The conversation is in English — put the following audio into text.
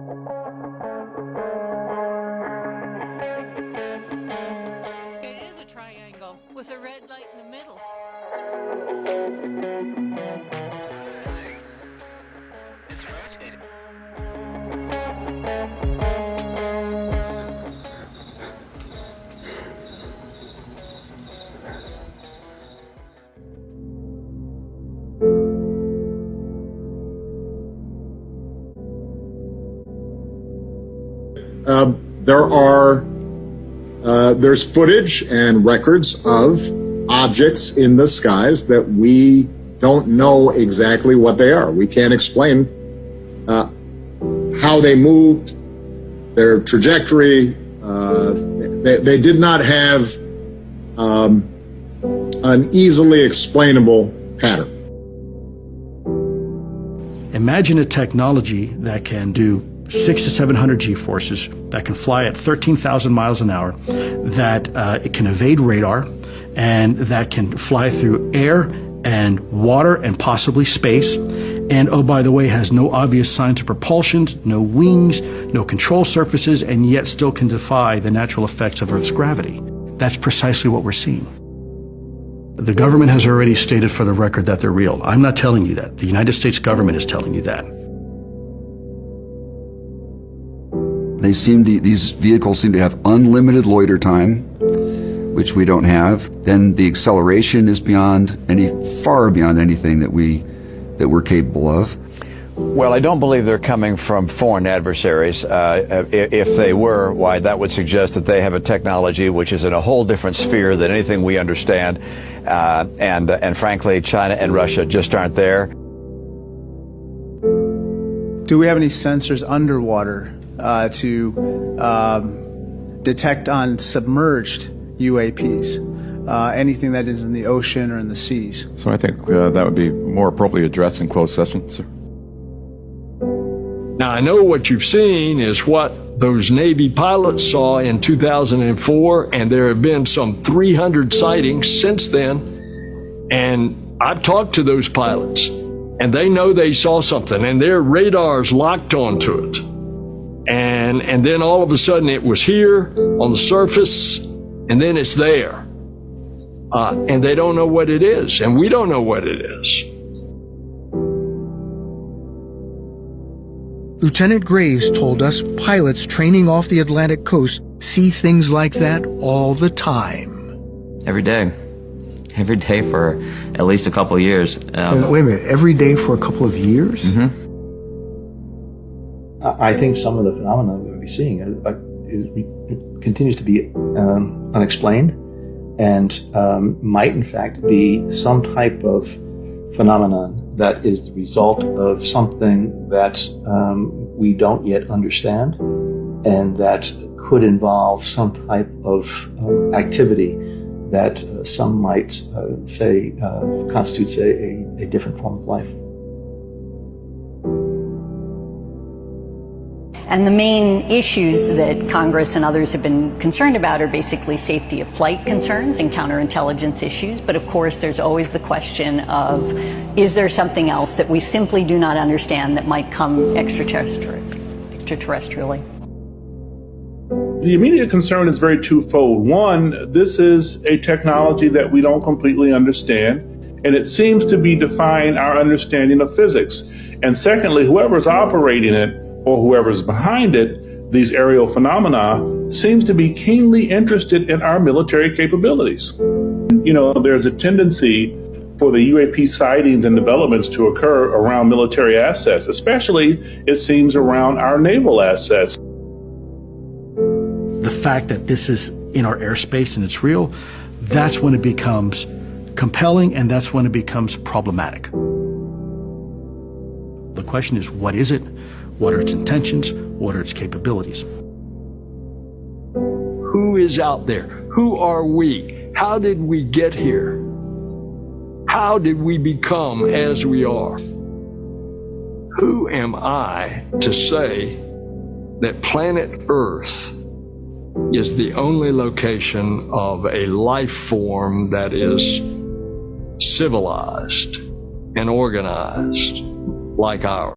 It is a triangle with a red light in the middle. It's rotating. There's footage and records of objects in the skies that we don't know exactly what they are. We can't explain how they moved, their trajectory. They did not have an easily explainable pattern. Imagine a technology that can do 600 to 700 G-forces, that can fly at 13,000 miles an hour, that it can evade radar, and that can fly through air and water and possibly space. And oh, by the way, has no obvious signs of propulsion, no wings, no control surfaces, and yet still can defy the natural effects of Earth's gravity. That's precisely what we're seeing. The government has already stated for the record that they're real. I'm not telling you that. The United States government is telling you that. These vehicles seem to have unlimited loiter time, which we don't have. Then the acceleration is far beyond anything that we're capable of. Well, I don't believe they're coming from foreign adversaries. If they were, why, that would suggest that they have a technology which is in a whole different sphere than anything we understand. And frankly, China and Russia just aren't there. Do we have any sensors underwater to detect on submerged UAPs? Anything that is in the ocean or in the seas? So I think that would be more appropriately addressed in closed session, sir. Now, I know what you've seen is what those Navy pilots saw in 2004, and there have been some 300 sightings since then. And I've talked to those pilots, and they know they saw something, and their radars locked onto it. And then all of a sudden it was here on the surface, and then it's there. And they don't know what it is, and we don't know what it is. Lieutenant Graves told us pilots training off the Atlantic coast see things like that all the time. Every day. Every day for at least a couple of years. Wait a minute, every day for a couple of years? Mm-hmm. I think some of the phenomena we're going to be seeing continues to be unexplained, and might in fact be some type of phenomenon that is the result of something that we don't yet understand, and that could involve some type of activity that some might say constitutes a different form of life. And the main issues that Congress and others have been concerned about are basically safety of flight concerns and counterintelligence issues. But of course, there's always the question of, is there something else that we simply do not understand that might come extraterrestrially? The immediate concern is very twofold. One, this is a technology that we don't completely understand, and it seems to be defying our understanding of physics. And secondly, whoever's operating it, or whoever's behind it, these aerial phenomena, seems to be keenly interested in our military capabilities. You know, there's a tendency for the UAP sightings and developments to occur around military assets, especially, it seems, around our naval assets. The fact that this is in our airspace and it's real, that's when it becomes compelling, and that's when it becomes problematic. The question is, what is it? What are its intentions? What are its capabilities? Who is out there? Who are we? How did we get here? How did we become as we are? Who am I to say that planet Earth is the only location of a life form that is civilized and organized like ours?